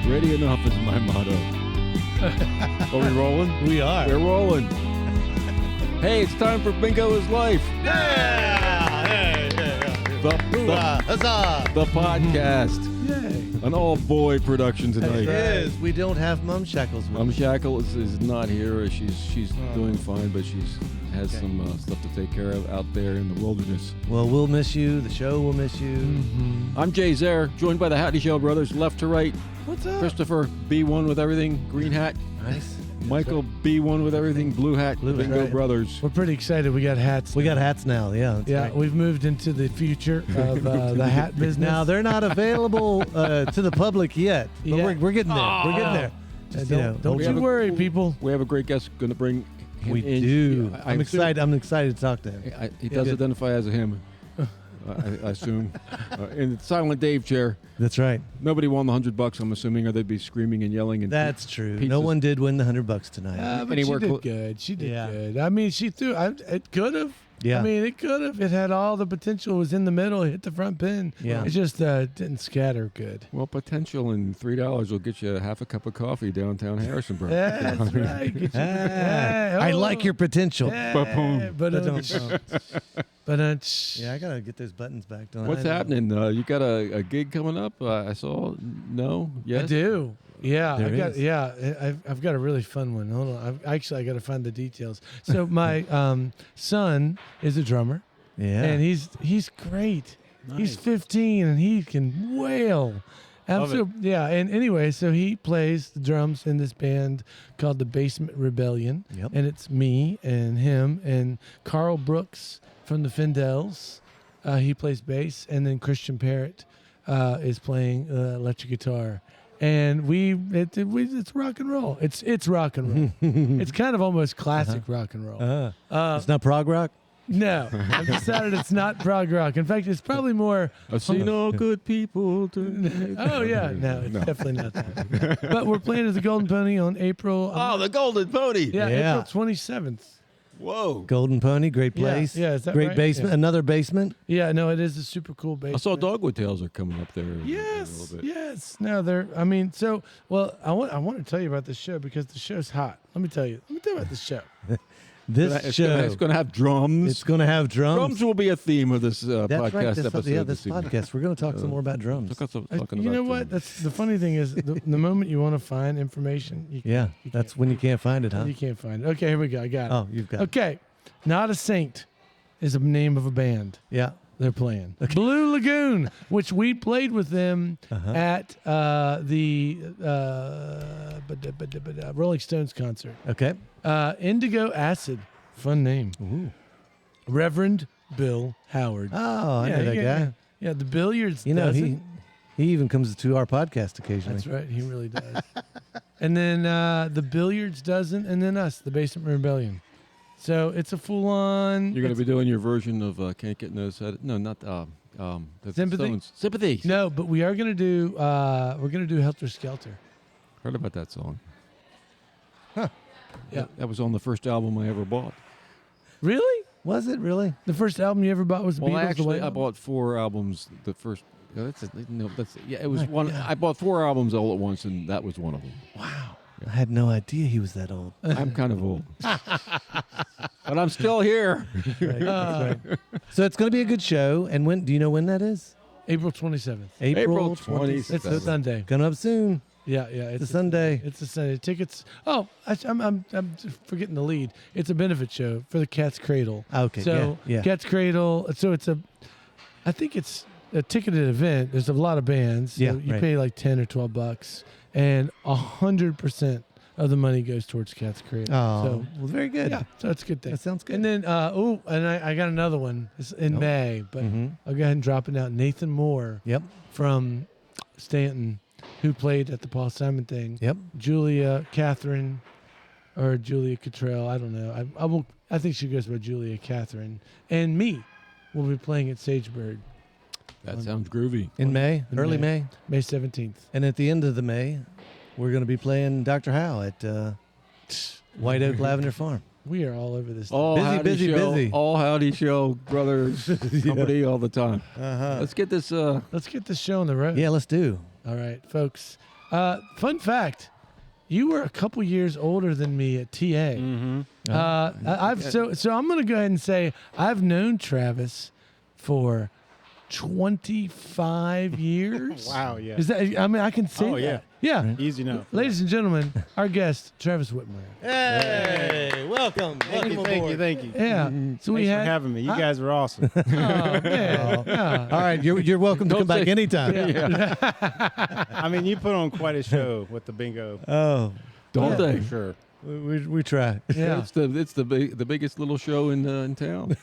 Ready enough is my motto. Are we rolling? We are. We're rolling. Hey, it's time for Bingo is Life. The podcast. Yay. An all-boy production tonight. It is. We don't have Mum Shackles with Mum us. Shackle is not here. She's doing fine, but she's has some stuff to take care of out there in the wilderness. Well, we'll miss you. The show will miss you. Mm-hmm. I'm Jay Zare, joined by the Hattie Shell brothers, left to right. What's up? Christopher, B1 with everything, green hat. Nice. Michael, B1 with everything, blue hat. Blue hat. Bingo Right. brothers. We're pretty excited. We got hats. We got hats now. Yeah. That's Yeah, right. we've moved into the future of the hat business. Now they're not available to the public yet, but Yeah. we're getting there. We're getting there. Just, don't we you have a- worry, people. We have a great guest going to bring him We in. do. I I'm assume- excited. I'm excited to talk to him. He does Good. identify as a him, I assume. In the Silent Dave chair. That's right. Nobody won the $100, I'm assuming, or they'd be screaming and yelling. And That's true. pizzas. No one did win the $100 tonight. But Anywhere she did clo- good. She did Yeah. good. I mean, she threw. It could have. Yeah. I mean, it could have. It had all the potential. It was in the middle. It hit the front pin. Yeah. It just didn't scatter good. Well, potential and $3 will get you half a cup of coffee downtown Harrisonburg. Yeah, that's right. Get you- I like your potential. Yeah, but Yeah, I gotta get those buttons back. Don't What's I? happening? You got a gig coming up? I saw. No? Yes? I do. Yeah, There I got. is. Yeah, I've got a really fun one. Hold on. I got to find the details. So my son is a drummer, Yeah. and he's great. He's 15 and he can wail. Absolutely. Yeah. And anyway, so he plays the drums in this band called the Basement Rebellion, Yep. and it's me and him and Carl Brooks from the Findels. He plays bass, and then Christian Parrott is playing electric guitar. And it's rock and roll. It's rock and roll. It's kind of almost classic rock and roll. It's not prog rock. No, I've decided it's not prog rock. In fact, it's probably more. I've seen all good people. Oh yeah, no, it's definitely not that. But we're playing at the Golden Pony on April. Oh, the Golden Pony. yeah, Yeah. April 27th. Whoa. Golden Pony, great place. Yeah, is that great right? basement. Yeah. Another basement. Yeah, no, it is a super cool I basement. saw Dogwood Tales are coming up there. a Yes, little bit. yes. No, they're. I mean, so well. I want to tell you about this show because the show's hot. Let me tell you. Let me tell you about this show. This show. It's going to have drums. It's going to have drums. Drums will be a theme of this That's podcast right. This, episode. yeah, this evening. podcast. We're going to talk some more about drums. Talking You about know what? drums. That's the funny thing is the moment you want to find information, you Yeah, you that's can't. when you can't find it, huh? You can't find it. Okay, here we go. I got it. Oh, you've got it. Okay, Not a Saint is the name of a band Yeah. they're playing. Blue Lagoon, which we played with them Uh-huh. at the Rolling Stones concert. Okay. Indigo Acid, fun name. Ooh. Reverend Bill Howard. Oh, I know that guy. Yeah, the Billiards. You know, does he it. even comes to our podcast occasionally. That's right. He really does. And then the Billiards doesn't, and then us, the Basement Rebellion. So it's a full-on. You're going to be doing your version of Can't Get No Satisfaction. No, not the Sympathy? Stones. Sympathy. No, but we are going to do. We're going to do Helter Skelter. Heard about that song. Yeah. That was on the first album I ever bought. Really? Was it really? The first album you ever bought was the Well, Beatles. actually, the I White Album? bought 4 albums. The first. It was My one. God. I bought 4 albums all at once, and that was one of them. Wow. I had no idea he was that old. I'm kind of old, but I'm still here. So it's going to be a good show. And when do you know when that is? April 27th. April 27th. It's a Sunday. Coming up soon. Yeah. It's a Sunday. It's a Sunday. Tickets. Oh, I'm forgetting the lead. It's a benefit show for the Cat's Cradle. Okay. So yeah. Cat's Cradle. So I think it's a ticketed event. There's a lot of bands. So Yeah, you right. pay like $10 or $12, and 100% of the money goes towards Cat's Cradle. Oh, So well, very good. yeah, so that's a good thing. That sounds good. And then and I got another one. It's in Oh. May, but Mhm. I'll go ahead and drop it out. Nathan Moore Yep. from Stanton, who played at the Paul Simon thing. Yep. Julia Catherine or Julia Cottrell, I don't know. I think she goes by Julia Catherine. And me will be playing at Sagebird That sounds groovy. In May, In early May. May. May 17th. And at the end of the May, we're going to be playing Dr. Howe at White Oak Lavender Farm. We are all over this. All Busy, howdy busy, show, busy. All howdy show, brothers, company all the time. Uh-huh. Let's get this. Let's get this show on the road. Yeah, let's do. All right, folks. Fun fact: you were a couple years older than me at TA. Mm-hmm. So I'm gonna go ahead and say I've known Travis for 25 years. Wow, yeah. Is that? I mean, I can say Oh, that. yeah. Yeah. Easy enough. Ladies and gentlemen, our guest Travis Whitmore. Hey, welcome. Thank you. Yeah. So we Thanks had. for having me. You guys were awesome. Oh man. Yeah. All right, you're welcome to come back anytime. I mean, you put on quite a show with the bingo. Oh, Don't Yeah. they? For sure. we try. Yeah. It's the biggest little show in town.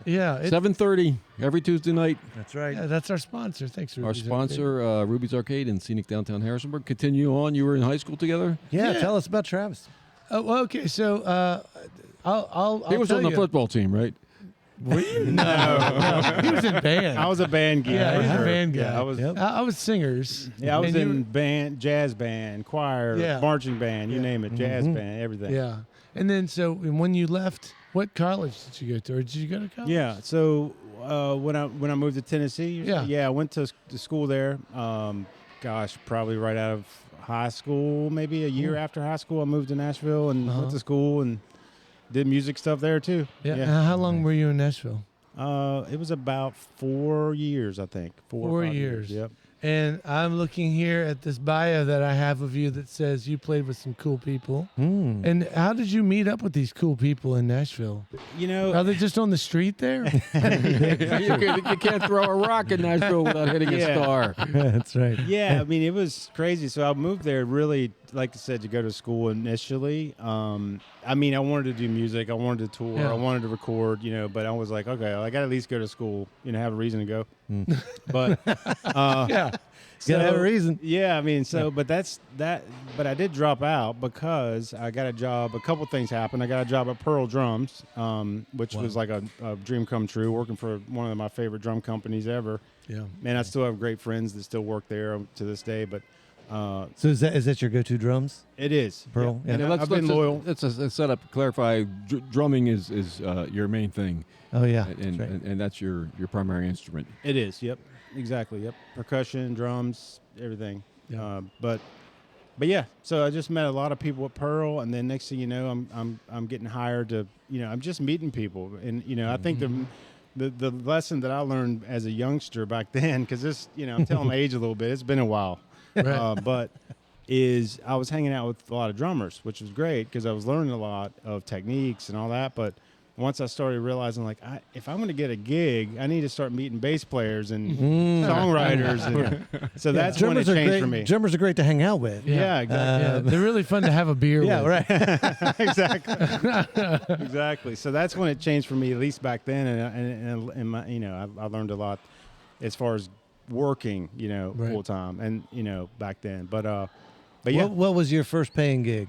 Yeah. 7:30 every Tuesday night. That's right. Yeah, that's our sponsor. Thanks, Our Ruby's sponsor, Ruby's Arcade in scenic downtown Harrisonburg. Continue on. You were in high school together. Yeah, Yeah. tell us about Travis. Oh, well, okay. So I'll He was tell on the you. football team, right? No, he was in band. I was a band guy. Yeah, for he was a sure. band guy. Yeah, I was. Yep. I was singers. Yeah, I was And you in band, jazz band, choir, Yeah. marching band, you name it, jazz band, everything. Yeah. And then so when you left, what college did you go to? Or did you go to college? Yeah. So when I moved to Tennessee, Yeah. I went to school there. Probably right out of high school, maybe a year after high school, I moved to Nashville and went to school and did music stuff there too. Yeah. How long were you in Nashville? It was about 4 years, I think. 4 or 5 years. Yep. And I'm looking here at this bio that I have of you that says you played with some cool people. Hmm. And how did you meet up with these cool people in Nashville? You know, Are they just on the street there? You can't throw a rock in Nashville without hitting a Yeah. star. That's right. yeah, I mean, it was crazy. So I moved there really, like I said, to go to school initially. I mean, I wanted to do music. I wanted to tour. Yeah. I wanted to record, but I was like, okay, I got to at least go to school, have a reason to go. But Yeah. Gotta have a reason. Yeah, I mean, but that's that. But I did drop out because I got a job. A couple things happened. I got a job at Pearl Drums, which was like a dream come true, working for one of my favorite drum companies ever. Yeah. Man, I still have great friends that still work there to this day. But So is that your go-to drums? it is Pearl, Yeah. yeah. And I've been loyal. Let's set up, clarify. Drumming is your main thing, Oh yeah, and that's right. and that's your primary instrument. It is. Yep. Exactly. Yep. Percussion, drums, everything. Yeah. But yeah. So I just met a lot of people at Pearl, and then next thing you know, I'm getting hired to. I'm just meeting people, and I think the lesson that I learned as a youngster back then, because this, I'm telling my age a little bit. It's been a while, Right. but is I was hanging out with a lot of drummers, which was great because I was learning a lot of techniques and all that, but. Once I started realizing, like, if I'm going to get a gig, I need to start meeting bass players and songwriters. And so that's when it Drummers are changed great. for me. Drummers are great to hang out with. Yeah, exactly. Yeah, they're really fun to have a beer Yeah, with. right. exactly. Exactly. So that's when it changed for me, at least back then. And my, I learned a lot as far as working, Right. full time and, back then. But yeah. What was your first paying gig?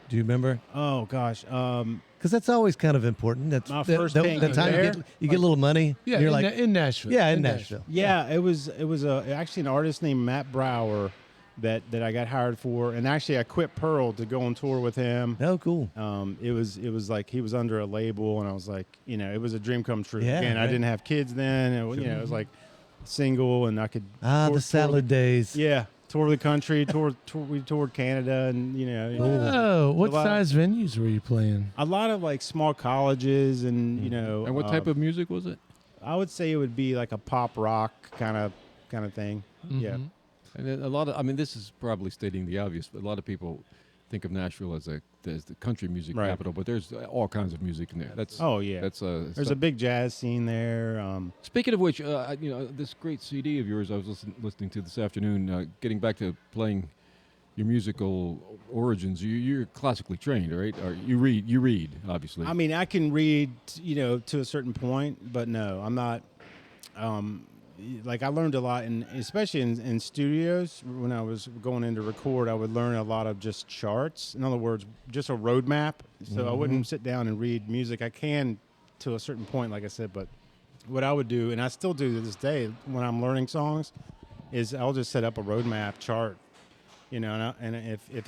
Do you remember? Oh, gosh. Because that's always kind of important. That's My the, first the, paying the gig time there? you get a little money. Yeah, you're in, like, in Nashville. yeah, in Nashville. Yeah, it was actually an artist named Matt Brower that I got hired for, and actually I quit Pearl to go on tour with him. Oh, cool. It was like he was under a label, and I was like, it was a dream come true. Yeah, Again, I right. didn't have kids then, and it was like single, and I could The salad days. Yeah, tour the country, we toured Canada, and Oh, what A lot- size venues were you playing? a lot of like small colleges, and And what type of music was it? I would say it would be like a pop rock kind of thing. Yeah. Mhm. And then a lot of, this is probably stating the obvious, but a lot of people think of Nashville as the country music Right. capital, but there's all kinds of music in there. That's Oh yeah. that's There's a big jazz scene there. Speaking of which, this great CD of yours I was listening to this afternoon. Getting back to playing your musical origins, you're classically trained, right? Or you read, obviously. I mean, I can read, to a certain point, but no, I'm not. Like I learned a lot, especially in studios when I was going in to record, I would learn a lot of just charts. In other words, just a roadmap. So I wouldn't sit down and read music. I can to a certain point, like I said, but what I would do, and I still do to this day when I'm learning songs, is I'll just set up a roadmap chart. And if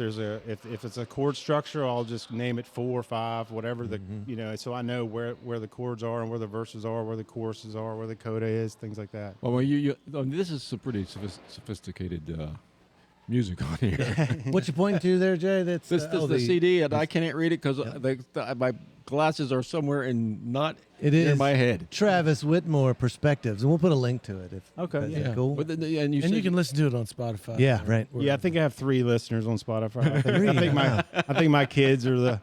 it's a chord structure, I'll just name it 4 or 5, whatever so I know where the chords are and where the verses are, where the choruses are, where the coda is, things like that. Well, this is a pretty sophisticated music on here. What you pointing to there, Jay? That's This is the CD, and I can't read it because my glasses are somewhere and not It near is my head. Travis Whitmore Perspectives, and we'll put a link to it. If Okay, is yeah. that cool. But and you And said you can listen to it on Spotify. Yeah, right. Yeah, I think I have 3 listeners on Spotify. I Three, think wow. I think my kids are the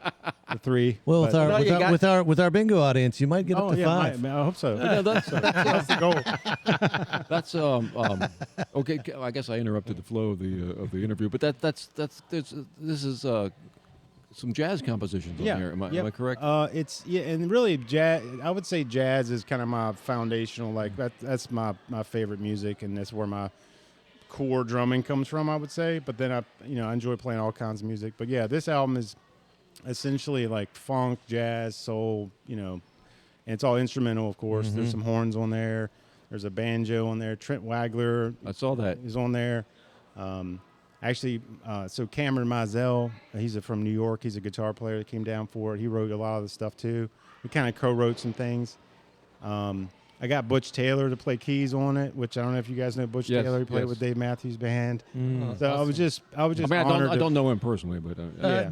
3. Well, with but- our No, with you our, got- with our bingo audience, you might get up to 5. I hope so. Yeah, that's That's the goal. that's okay. I guess I interrupted the flow of the interview, but this is some jazz compositions on here. Am I correct? It's and really jazz. I would say jazz is kind of my foundational. Like that's my favorite music, and that's where my core drumming comes from. I would say, but then I enjoy playing all kinds of music. But yeah, this album is essentially like funk, jazz, soul. And it's all instrumental, of course. There's some horns on there. There's a banjo on there. Trent Wagler I saw that. is on there. Actually, so Cameron Mizell, he's from New York. He's a guitar player that came down for it. He wrote a lot of the stuff too. We kind of co-wrote some things. I got Butch Taylor to play keys on it, which I don't know if you guys know Butch Yes, Taylor. He played yes. with Dave Matthews Band. Mm. So I was just I mean, honored. I don't know him personally, but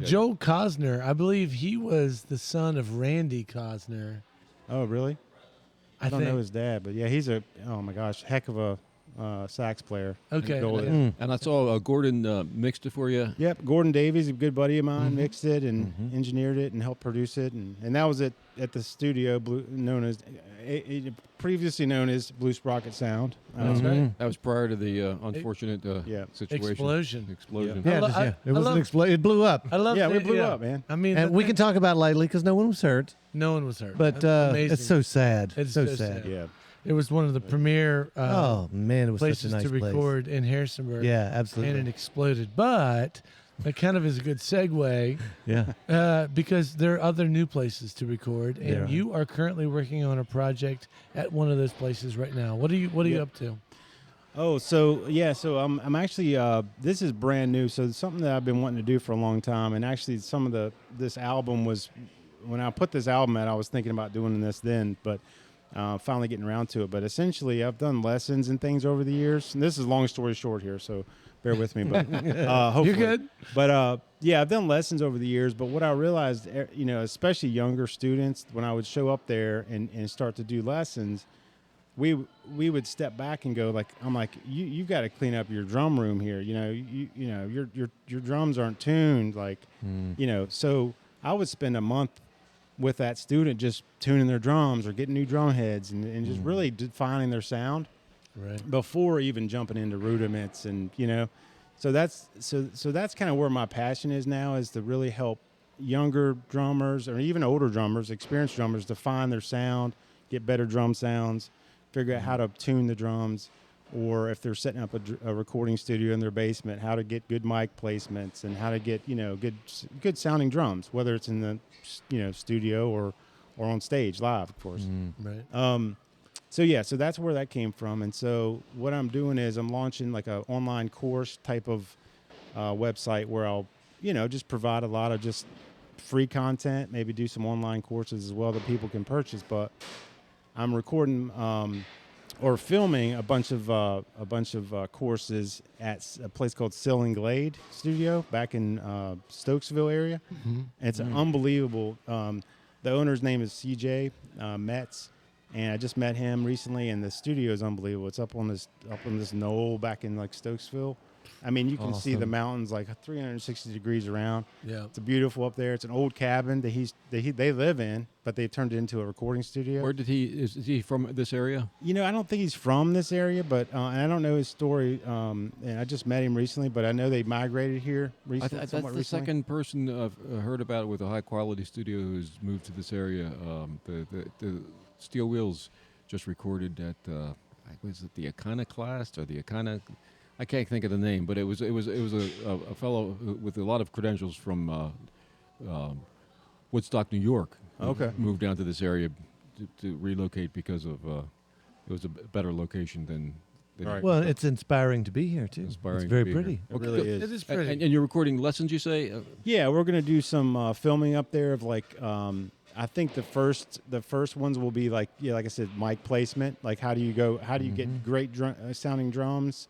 Joe Cosner, I believe he was the son of Randy Cosner. Oh, really? I don't think. know his dad, but yeah, he's oh my gosh, heck of a sax player. Okay. Go with it. Mm. And I saw Gordon mixed it for you. Yep, Gordon Davies, a good buddy of mine, mixed it and engineered it and helped produce it, and that was at the studio known as previously known as Blue Sprocket Sound. That's right. That was prior to the unfortunate situation. Explosion. Yeah, lo- just, I- It I was love- an it blew up. I love Yeah, we that- blew up, man. I mean, And we can talk about it lightly because no one was hurt. no one was hurt. But That's amazing. it's so sad. It's so so sad. sad. Yeah, It was one of the premier Oh man, it was places such a nice to place. record in Harrisonburg. Yeah, absolutely. And it exploded. But that kind of is a good segue Yeah. because there are other new places to record, There and are. you are currently working on a project at one of those places right now. What are you Yeah. up to? Oh, so I'm actually this is brand new. So it's something that I've been wanting to do for a long time, and actually this album was when I put this album out, I was thinking about doing this then, but finally getting around to it. But essentially, I've done lessons and things over the years, and this is long story short here, so bear with me. But hopefully, You're good. But yeah, I've done lessons over the years. But what I realized, especially younger students, when I would show up there and start to do lessons, we would step back and go I'm like you've got to clean up your drum room here. Your drums aren't tuned So I would spend a month with that student just tuning their drums or getting new drum heads and just really defining their sound Right. before even jumping into rudiments and so that's kind of where my passion is now, is to really help younger drummers or even older drummers, experienced drummers, define their sound, get better drum sounds, figure out how to tune the drums, or if they're setting up a recording studio in their basement, how to get good mic placements and how to get good sounding drums, whether it's in the studio or on stage live, of course. Right. So that's where that came from. And so what I'm doing is I'm launching like a online course type of website where I'll just provide a lot of just free content, maybe do some online courses as well that people can purchase. But I'm recording or filming a bunch of courses at a place called Sill and Glade Studio back in Stokesville area. And it's unbelievable. The owner's name is CJ Metz, and I just met him recently. And the studio is unbelievable. It's up on this knoll back in like Stokesville. I mean, you can see the Awesome. mountains like 360 degrees around. Yeah. It's beautiful up there. It's an old cabin that they live in, but they've turned it into a recording studio. Where did is he from this area? I don't think he's from this area, but and I don't know his story. And I just met him recently, but I know they migrated here recently. That's somewhat the recently. second person I've heard about with a high quality studio who's moved to this area. The Steel Wheels just recorded at was it the Iconoclast or the Icona? I can't think of the name, but it was a fellow with a lot of credentials from Woodstock, New York. who Okay. moved down to this area to relocate because of it was a better location than. Right. Well, it's inspiring to be here too. Inspiring It's to very be here. pretty. It really good. is. It is And, pretty. and you're recording lessons, you say? Yeah, we're gonna do some filming up there of I think the first ones will be like I said, mic placement. Like how do you get great sounding drums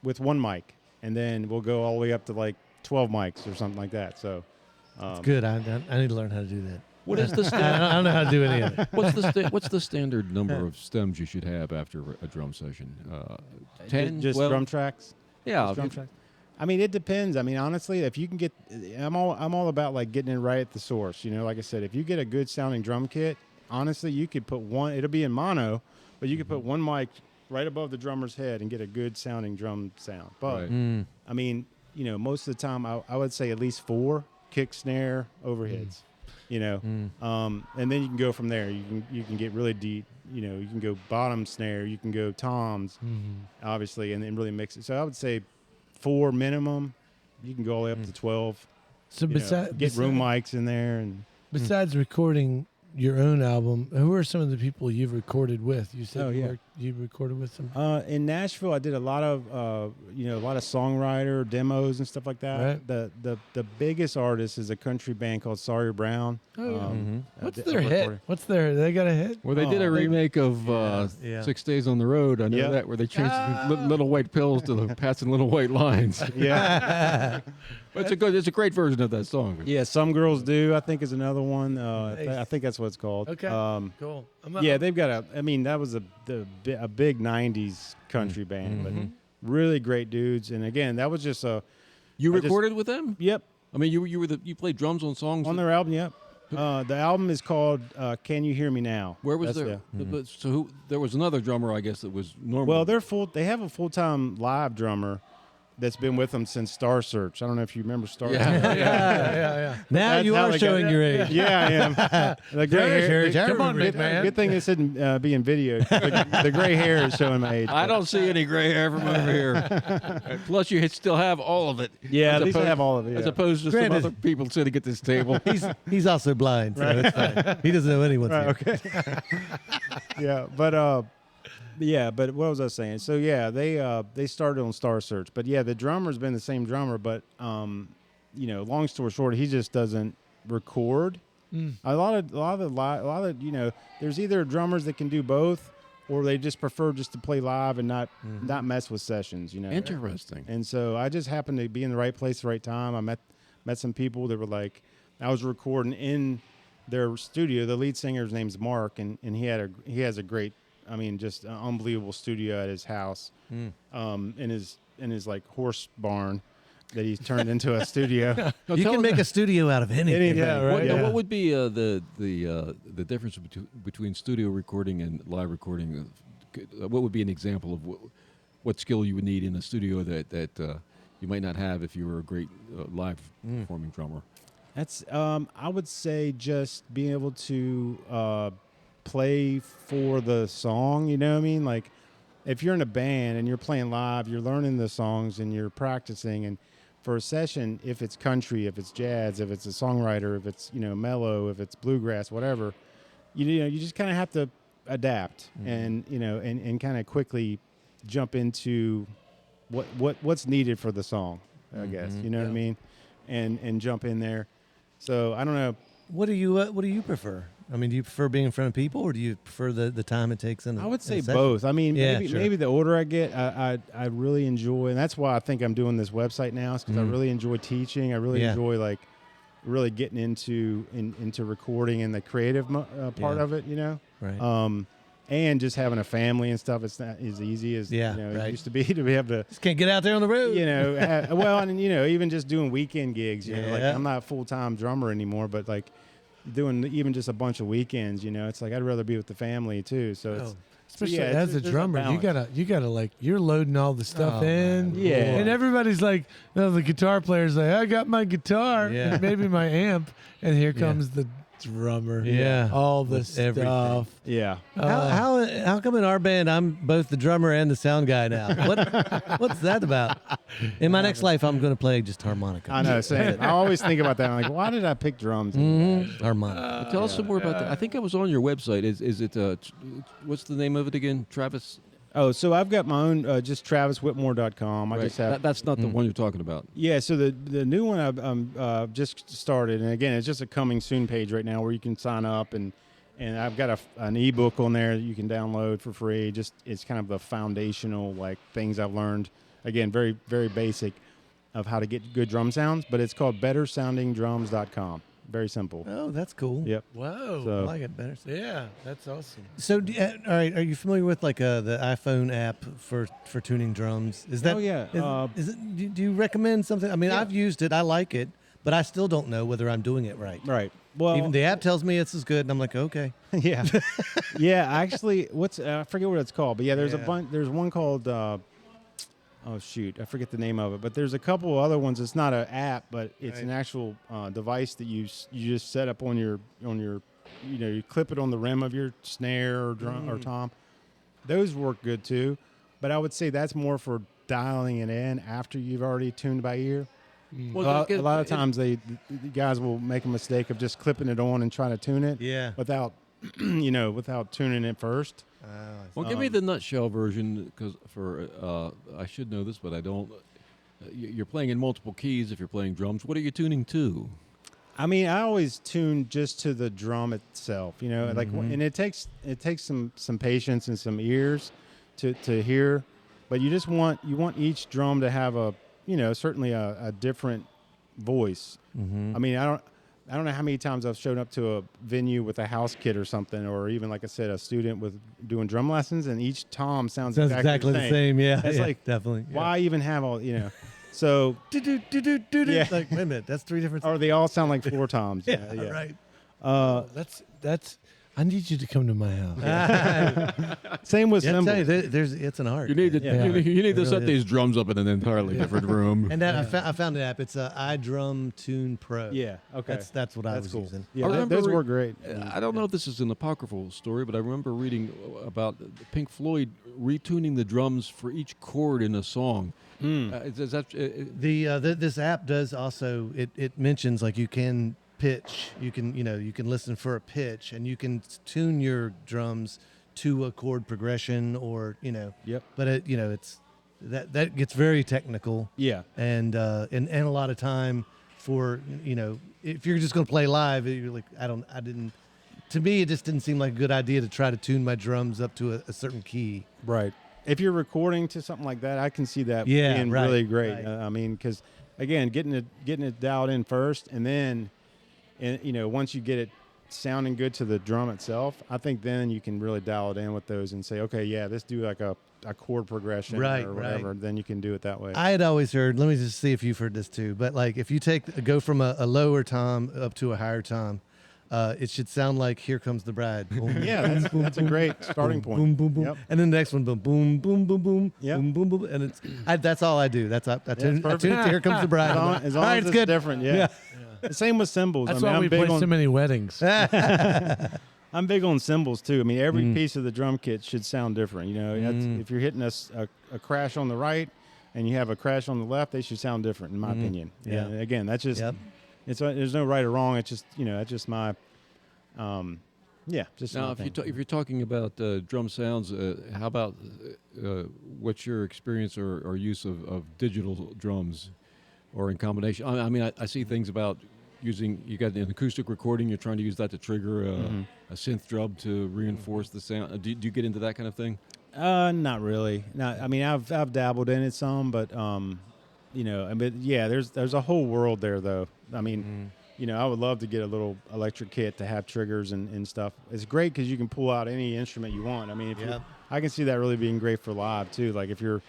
with one mic, and then we'll go all the way up to like 12 mics or something like that. So It's good. I need to learn how to do that. What is the I don't know how to do any of it. what's the standard number of stems you should have after a drum session? 10, just 12? drum tracks. Yeah, Just drum tracks. I mean, it depends. I mean, honestly, if you can get, I'm all about like getting it right at the source. You know, like I said, if you get a good sounding drum kit, honestly, you could put one. It'll be in mono, but you could put one mic right above the drummer's head and get a good sounding drum sound. But Right. I mean, you know, most of the time, I would say at least 4 kick, snare, overheads. You know, and then you can go from there. You can get really deep. You know, you can go bottom snare, you can go toms, obviously, and then really mix it. So I would say 4 minimum. You can go all the way up to 12. So Get room mics in there, and besides recording your own album, who are some of the people you've recorded with? You said you recorded with some. in Nashville, I did a lot of songwriter demos and stuff like that. Right. The biggest artist is a country band called Sawyer Brown. Oh, yeah. What's I their hit? recorded- They got a hit? Well, they did a remake of Yeah. 6 Days on the Road. I know Yeah. that, where they changed little white pills to the passing little white lines. Yeah, But it's a great version of that song. yeah. Some Girls Do, I think, is another one. I think that's what it's called. Okay. Cool. Yeah, they've got I mean, that was a big '90s country band, but really great dudes. And again, that was just You I just- recorded with them? Yep, I mean, you played drums on songs. on their album. Yep. The album is called "Can You Hear Me Now." Where was That's there? So there was another drummer, I guess, that was normal. Well, they have a full-time live drummer that's been with them since Star Search. I don't know if you remember Star Search. Yeah. Now That's you how are they showing got- your age. Yeah, I am. The gray hair. Come on, Good, big man. good thing this isn't being videoed. The gray hair is showing my age. I don't see any gray hair from over here. Plus, you still have all of it. Yeah, As at least I opposed- have all of it. As Yeah. opposed to Granted- some other people sitting at this table. He's also blind, so it's fine. He doesn't know anyone's Right, here. okay. But what was I saying? So yeah, they started on Star Search, but yeah, the drummer's been the same drummer, but long story short, he just doesn't record. A lot of there's either drummers that can do both, or they just prefer just to play live and not mess with sessions. Interesting. And so I just happened to be in the right place, at the right time. I met some people that were like, I was recording in their studio. The lead singer's name's Mark, and he has a great, just an unbelievable studio at his house, in his like horse barn that he's turned into a studio. You can make a studio out of anything. Yeah, right. What, Yeah. what would be the difference between studio recording and live recording? What would be an example of what skill you would need in a studio that you might not have if you were a great live performing drummer? That's I would say just being able to play for the song. You know what I mean? Like if you're in a band and you're playing live, you're learning the songs and you're practicing. And for a session, if it's country, if it's jazz, if it's a songwriter, if it's mellow, if it's bluegrass, whatever, you just kind of have to adapt and kind of quickly jump into what's needed for the song. I guess you know what I mean, and jump in there. So I don't know. What do you prefer? I mean, do you prefer being in front of people, or do you prefer the time it takes in? I would say in a session? both. I mean, Yeah, maybe sure. maybe the older I get, I really enjoy, and that's why I think I'm doing this website now, is because I really enjoy teaching. I really enjoy really getting into recording and the creative part Yeah. of it. Right. And just having a family and stuff. It's not as easy as it used to be to be able to. Just can't get out there on the road. And even just doing weekend gigs. Like Yeah. I'm not a full-time drummer anymore, but like doing even just a bunch of weekends. It's like I'd rather be with the family too. So it's. Especially Yeah, as a there's a drummer, you balance. gotta like you're loading all the stuff Oh, in, man. Yeah. and everybody's like, the guitar player's like, I got my guitar, Yeah. and maybe my amp, and here comes the drummer, Yeah. all the With everything. stuff. Yeah. How come in our band I'm both the drummer and the sound guy now? What's that about? In my next life, I'm going to play just harmonica. I know. Same. I always think about that. I'm like, why did I pick drums? Harmonica. Tell us some more about that. I think I was on your website. Is it what's the name of it again? Travis. Oh, so I've got my own, just traviswhitmore.com. I Right. just have. That's not the one you're talking about. Yeah, so the new one I've just started, and again, it's just a coming soon page right now where you can sign up, and I've got an ebook on there that you can download for free. Just it's kind of the foundational things I've learned again, very, very basic of how to get good drum sounds, but it's called bettersoundingdrums.com. Very simple. Oh, that's cool. Yep. Whoa. So- I like it better. Yeah, that's awesome. So, all right, are you familiar with like the iPhone app for tuning drums? Is that? Oh, yeah. Is it? Do you recommend something? I mean, I've used it. I like it, but I still don't know whether I'm doing it right. Right. Well, Even the app tells me it's as good, and I'm like, okay. yeah, yeah. Actually, I forget what it's called, but yeah, there's a Yeah. bunch. There's one called. Oh shoot, I forget the name of it. But there's a couple other ones. It's not an app, but it's an actual device that you just set up on your you clip it on the rim of your snare or drum or tom. Those work good too, but I would say that's more for dialing it in after you've already tuned by ear. Well, A lot of times the guys will make a mistake of just clipping it on and trying to tune it Yeah. without without tuning it first. Well, give me the nutshell version, because I should know this, but I don't. You're playing in multiple keys if you're playing drums. What are you tuning to? I mean, I always tune just to the drum itself, like, and it takes some patience and some ears to hear, but you want each drum to have certainly a different voice. I mean, I don't know how many times I've shown up to a venue with a house kit or something, or even, like I said, a student with doing drum lessons, and each tom sounds exactly the same. Yeah, It's like, definitely. why even have all, So, Yeah. Yeah. Like, wait a minute, that's three different. or they all sound like four toms. yeah, right. That's. I need you to come to my house. Same with Yeah, I cymbals. tell you, it's an art. You need to Yeah. you need to It set really these drums up in an entirely different room. And that I found an app. It's a iDrum Tune Pro. Yeah. Okay. That's what I That's was cool. using. Yeah, I remember those work great. I don't know if this is an apocryphal story, but I remember reading about Pink Floyd retuning the drums for each chord in a song. Is that This app does also. It mentions like you can pitch. You can listen for a pitch, and you can tune your drums to a chord progression, or Yep. But it's that gets very technical. Yeah. And a lot of time for if you're just going to play live, you're like to me it just didn't seem like a good idea to try to tune my drums up to a certain key. Right. If you're recording to something like that, I can see that Yeah, being right, really great. right. I mean, because again, getting it dialed in first, and then, once you get it sounding good to the drum itself, I think then you can really dial it in with those and say, okay, yeah, let's do like a chord progression Right, or whatever. right. Then you can do it that way. I had always heard. Let me just see if you've heard this too. But like if you go from a lower tom up to a higher tom, it should sound like "Here Comes the Bride." Boom, Yeah, that's a great starting point. boom, boom, boom, Yep. and then the next one, boom, boom, boom, boom, boom, Yep. boom, boom, boom, and that's all I do. I tune it perfect. to "Here Comes the Bride." As long, I'm like, as, all long right, as it's it's good. different, yeah. The same with cymbals. That's I mean, why I'm we big play on so many weddings. I'm big on cymbals too. I mean, every piece of the drum kit should sound different. If you're hitting a crash on the right and you have a crash on the left, they should sound different, in my opinion. Yeah. And again, that's just Yep. there's no right or wrong. It's just that's just my just now, my if thing. you're talking about drum sounds, how about what's your experience or use of digital drums, or in combination? I mean, I see things about you got an acoustic recording. You're trying to use that to trigger a synth drum to reinforce the sound. Do you get into that kind of thing? Not really. Not. I mean, I've dabbled in it some, but there's a whole world there though. I mean. I would love to get a little electric kit to have triggers and stuff. It's great because you can pull out any instrument you want. I mean, I can see that really being great for live too. Like if you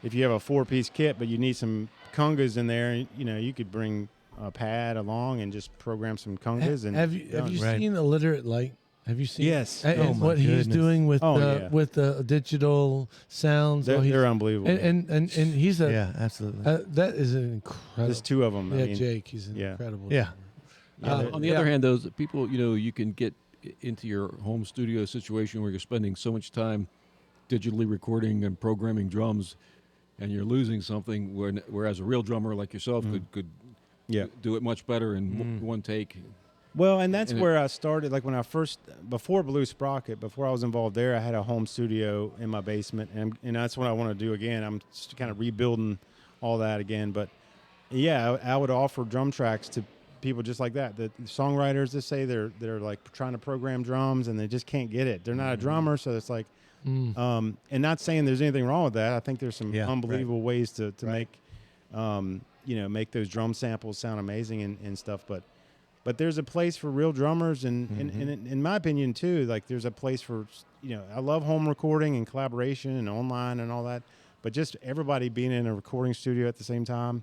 have a 4-piece kit, but you need some congas in there, you could bring a pad along and just program some congas. And Have you Right. seen Illiterate Light? Have you seen? Yes. And Oh, my what he's goodness. doing with Oh, with the digital sounds. They're unbelievable. and he's a Yeah, absolutely. that is an incredible. There's 2 of them. Yeah, I mean, Jake, he's yeah. incredible. Yeah. On the other hand, those people, you can get into your home studio situation where you're spending so much time digitally recording and programming drums, and you're losing something. Whereas a real drummer like yourself could Yeah. do it much better in one take. Well, and that's And where I started. Like when I before Blue Sprocket, before I was involved there, I had a home studio in my basement, and that's what I want to do again. I'm just kind of rebuilding all that again. But yeah, I would offer drum tracks to people just like that. The songwriters that say they're like trying to program drums and they just can't get it. They're not a drummer, so it's like And not saying there's anything wrong with that. I think there's some Yeah, unbelievable ways to Right. make, make those drum samples sound amazing and stuff. But there's a place for real drummers, and in my opinion too, like there's a place for, I love home recording and collaboration and online and all that, but just everybody being in a recording studio at the same time.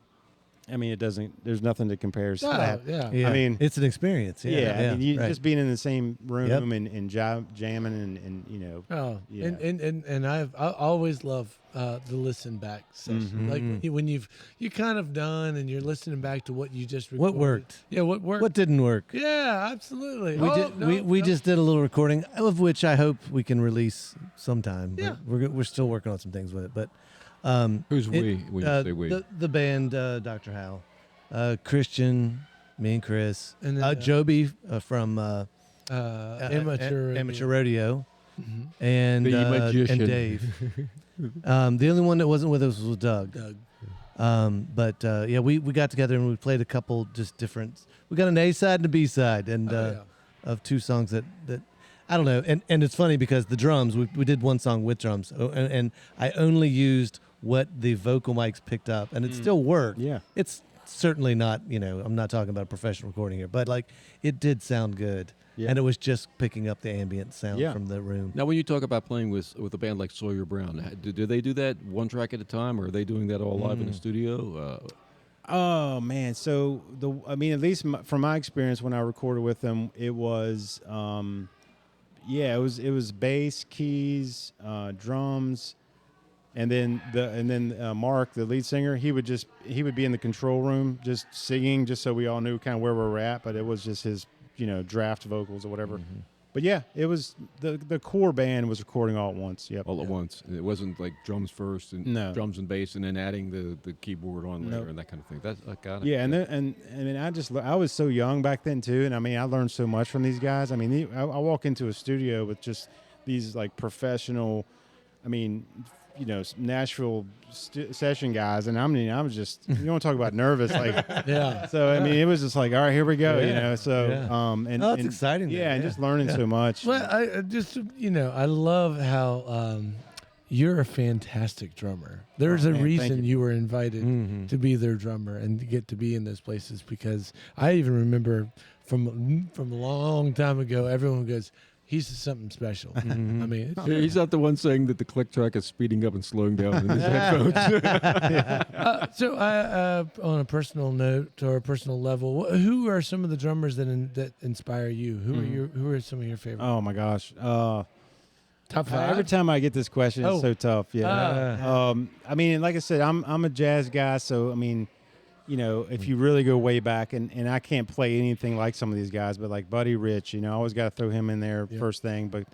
I mean, there's nothing that compares to that. Yeah. I mean, it's an experience. I mean, right. just being in the same room Yep. and jamming and Oh, Yeah. and I always love the listen back session. Like when you're kind of done and you're listening back to what you just recorded. What worked? Yeah, what worked? What didn't work? Yeah, absolutely. We just did a little recording, of which I hope we can release sometime. Yeah. We're still working on some things with it, but Who's we? When you say we? the band, Dr. Hal, Christian, me and Chris, And then, Joby from amateur Rodeo, and The magician. and Dave. The only one that wasn't with us was Doug. But we got together and we played a couple just different. We got an A side and a B side, and of two songs that I don't know. And it's funny because the drums, we did one song with drums, and I only used what the vocal mics picked up, and it still worked. Yeah. It's certainly not, I'm not talking about a professional recording here, but like it did sound good. Yeah. And it was just picking up the ambient sound Yeah. from the room. Now, when you talk about playing with a band like Sawyer Brown, do they do that one track at a time, or are they doing that all live in the studio? Oh man, so at least from my experience when I recorded with them, it was, it was bass, keys, drums, and then Mark, the lead singer, he would be in the control room just singing, just so we all knew kind of where we were at. But it was just his, draft vocals or whatever. But yeah, it was the core band was recording all at once. Yep. All at once. It wasn't like drums first and No. drums and bass, and then adding the keyboard on later and that kind of thing. That's I got it. Yeah, and I was so young back then too, and I learned so much from these guys. I walk into a studio with just these like professional, Nashville session guys, and I was just, you want to talk about nervous, like Yeah. So it was just like, all right, here we go, So Yeah. and It's exciting. yeah, then, and just learning so much. Well, I just I love how you're a fantastic drummer. There's a man, thank reason you. you were invited to be their drummer and to get to be in those places, because I even remember from a long time ago, everyone goes, he's something special. I mean, it's, He's not the one saying that the click track is speeding up and slowing down in his headphones. so on a personal note or a personal level, who are some of the drummers that inspire you? Who are some of your favorites? Oh my gosh. Top five? Every time I get this question, Oh. it's so tough. Yeah. Like I said, I'm a jazz guy, so if you really go way back, and I can't play anything like some of these guys, but like Buddy Rich, I always got to throw him in there first thing, but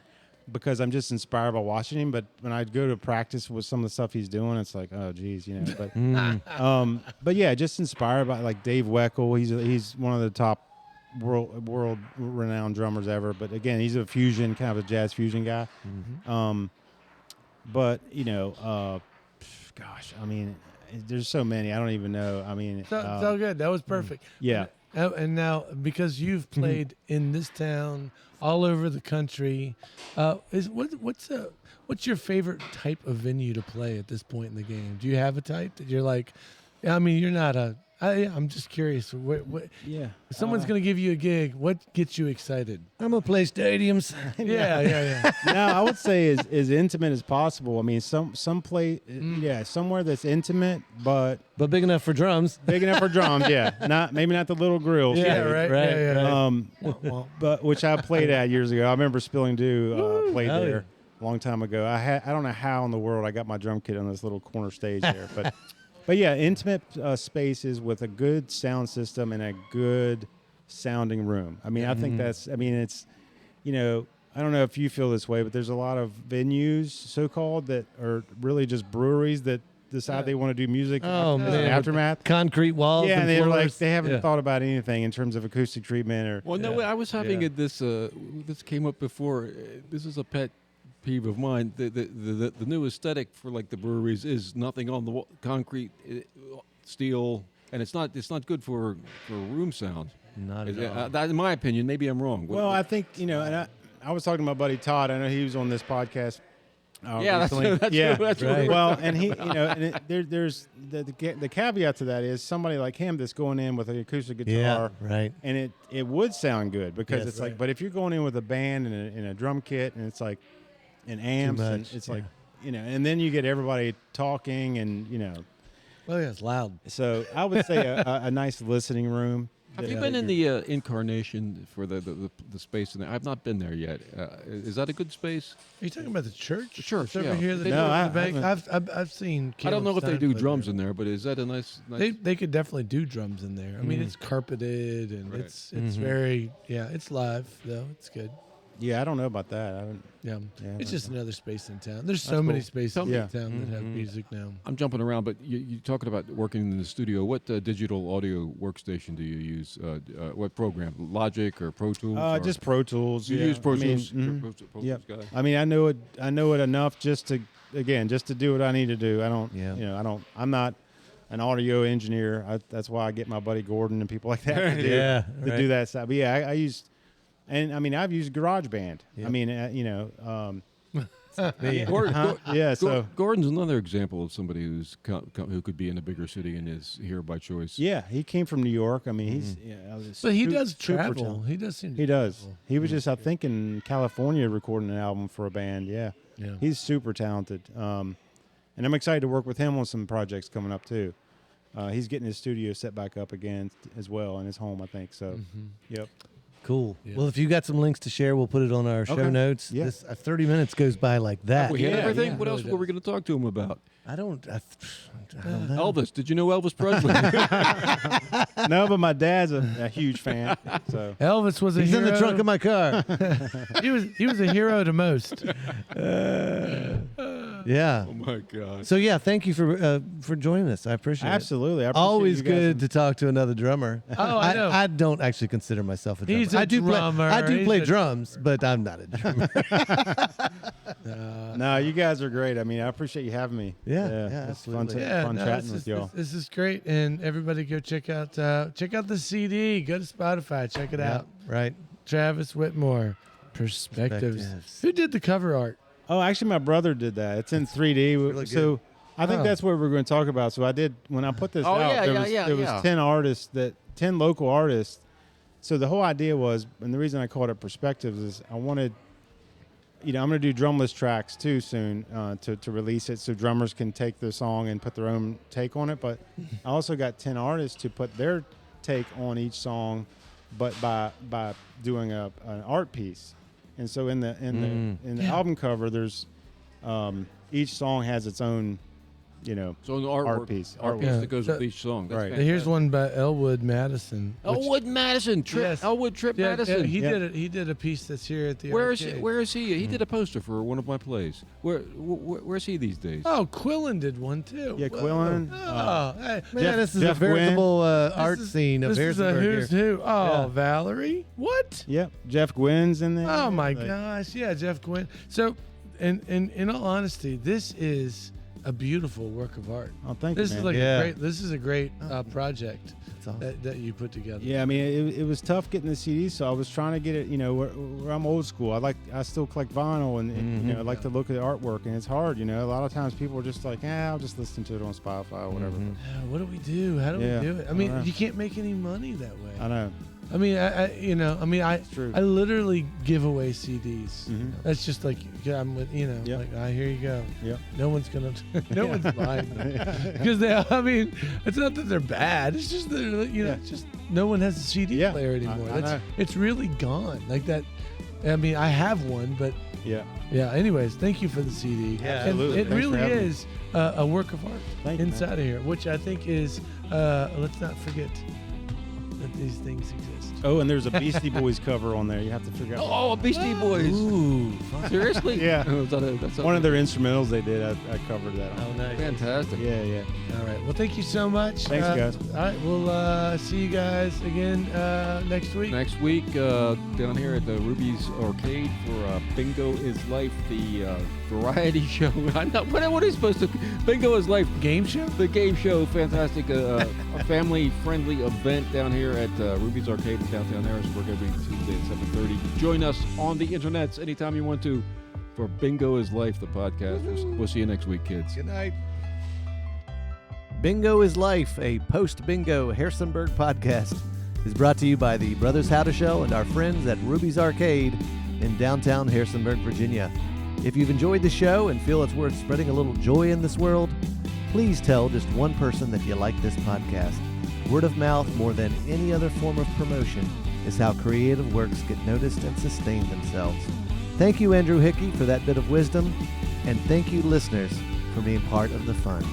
because I'm just inspired by watching him. But when I go to practice with some of the stuff he's doing, it's like, oh geez, But yeah, just inspired by like Dave Weckl. He's one of the top world renowned drummers ever. But again, he's a fusion, kind of a jazz fusion guy. But there's so many. I don't even know. So good. That was perfect. Yeah. And now, because you've played in this town, all over the country, what's your favorite type of venue to play at this point in the game? Do you have a type that you're like? You're not a. I'm just curious. What Yeah. if someone's going to give you a gig, what gets you excited? I'm gonna play stadiums. Yeah. No, I would say as intimate as possible. Some play, somewhere that's intimate, but But big enough for drums. big enough for drums. Yeah, maybe not the little grills. Yeah, right. right, Yeah. But which I played at years ago. I remember Spilling Dew played Oh, there a long time ago. I don't know how in the world I got my drum kit on this little corner stage there, but yeah, intimate spaces with a good sound system and a good sounding room. I think that's. It's. I don't know if you feel this way, but there's a lot of venues, so-called, that are really just breweries that decide they want to do music Oh, as an man. aftermath. Concrete walls. Yeah, and they're like floors. they haven't Yeah. thought about anything in terms of acoustic treatment or. Well, no, I was having this. This came up before. This is a pet peeve of mine. The new aesthetic for like the breweries is nothing on the wall, concrete, steel, and it's not good for room sound. Not at all. That, in my opinion, maybe I'm wrong. Well, I think and I was talking to my buddy Todd. I know he was on this podcast Yeah, that's recently. true. yeah. That's Right. true. Well, and he, there's the caveat to that is somebody like him that's going in with an acoustic guitar, right. and it would sound good because Yes. it's like, but if you're going in with a band and a drum kit and it's like an amps and much, it's yeah. like, and then you get everybody talking and Oh yeah, it's loud. so I would say a nice listening room. Have you been in the incarnation for the space in there? I've not been there yet. Is that a good space? Are you talking about the church? The church, It's over yeah. here. They No, in I the bank. haven't. I've seen. I don't know if they Caleb do Stein drums play in there, but is that a nice? there. They could definitely do drums in there. I mean, it's carpeted and Right. it's very it's live though. It's good. Yeah, I don't know about that. I haven't. Yeah, Yeah, it's that's just another space in town. There's so That's many cool. spaces Yeah. in town that have music now. I'm jumping around, but you're talking about working in the studio. What digital audio workstation do you use? What program? Logic or Pro Tools? or- Just Pro Tools. You yeah. use Pro I mean, Tools. mhm. Pro Yep. Tools guy. I mean, I know it enough just to do what I need to do. I don't, Yeah. I'm not an audio engineer. That's why I get my buddy Gordon and people like that to do, Yeah, to right. do that stuff. But yeah, I used, and I mean, I've used GarageBand. Yep. I mean, Me. yeah. So Gordon's another example of somebody who could be in a bigger city and is here by choice. yeah, he came from New York. I mean, But he su- does super travel. talented. He does seem. To He does. travel. He was just, I think, in California recording an album for a band. Yeah. Yeah. He's super talented. And I'm excited to work with him on some projects coming up too. He's getting his studio set back up again as well in his home, I think. So, yep. Cool. Yeah. Well, if you got some links to share, we'll put it on our show Okay. notes. Yeah. This 30 minutes goes by like that. We had Yeah, everything. yeah. What else Really were we going to talk to him about? I don't know. Elvis. Did you know Elvis Presley? No, but my dad's a huge fan. So, Elvis was a He's hero. in the trunk of my car. He was a hero to most. Yeah. Oh my God. So yeah, thank you for joining us. I appreciate absolutely. I it. appreciate Always you guys good and- to talk to another drummer. Oh, I know. I don't actually consider myself a drummer. He's a I do drummer. Play, I do He's play a- drums, but I'm not a drummer. No, you guys are great. I mean, I appreciate you having me. Yeah, it's fun, absolutely. Yeah, fun no, chatting this with is, y'all. This is great, and everybody go check out the CD. Go to Spotify, check it out. Right. Travis Whitmore, Perspectives. Perspectives. Who did the cover art? Oh, actually, my brother did that. It's in 3D. Really So I think Oh. that's what we're going to talk about. So I did when I put this Oh, out. yeah, there yeah, was, yeah, there was yeah. 10 artists 10 local artists. So the whole idea was, and the reason I called it Perspectives is I wanted, I'm going to do drumless tracks too soon to release it, so drummers can take the song and put their own take on it. But I also got 10 artists to put their take on each song, but by doing an art piece. And so in the album cover, there's each song has its own, So an artwork, piece. art piece Yeah. that goes So- with each song. That's Right. fantastic. Here's one by Elwood Madison. which- Elwood Madison. Yes. Elwood Trip Yeah, Madison. he Yeah. did it. He did a piece that's here at the. Where arcade. is he? He did a poster for one of my plays. Where's he these days? Oh, Quillen did one too. Yeah, Whoa. Quillen. Oh, hey, Man, Jeff- this is Jeff a veritable art this is- scene of this is a Harrisonburg who's here. who. Oh, Yeah. Valerie. What? Yep, Jeff Gwynn's in there. Oh my Like, gosh, yeah, Jeff Gwynn. So, in all honesty, this is a beautiful work of art. Oh, thank This you, is man. like Yeah. a great project That's awesome. that you put together. Yeah, I mean, it was tough getting the CD, so I was trying to get it. Where I'm old school. I still collect vinyl, and I like to look at the artwork, and it's hard. A lot of times people are just like, I'll just listen to it on Spotify or whatever. What do we do? How do Yeah, we do it? I I mean, know. you can't make any money that way. I know. I mean, I true. I literally give away CDs. Mhm. That's just like I'm with Yep. like here you go. Yep. No one's gonna no one's buying them because I mean, it's not that they're bad. It's just that it's just no one has a CD Yeah, player anymore. I know. It's really gone like that. I mean, I have one, but Yeah. yeah. Anyways, thank you for the CD. Yeah, And absolutely. it Thanks for really having me. is a work of art Thank you, man. inside of here, which I think is. Let's not forget that these things exist. Oh, and there's a Beastie Boys cover on there. You have to figure out. Oh, Beastie Boys. Ooh, Seriously? Yeah. That's One of their instrumentals they did. I covered that on. oh nice. fantastic. Yeah, yeah. All right. Well, thank you so much. Thanks, guys. All right. We'll see you guys again next week. Next week, down here at the Ruby's Arcade for Bingo is Life, the variety show. I'm not. What are you supposed to? Bingo is Life, Game show? the game show. Fantastic, a family-friendly event down here at Ruby's Arcade in downtown Harrisonburg every Tuesday at 7:30. Join us on the internets anytime you want to. for Bingo is Life, the podcast. We'll see you next week, kids. Good night. Bingo is Life, a post-bingo Harrisonburg podcast, is brought to you by the Brothers Howdashell and our friends at Ruby's Arcade in downtown Harrisonburg, Virginia. If you've enjoyed the show and feel it's worth spreading a little joy in this world, please tell just one person that you like this podcast. Word of mouth, more than any other form of promotion, is how creative works get noticed and sustain themselves. Thank you, Andrew Hickey, for that bit of wisdom, and thank you, listeners, for being part of the fun.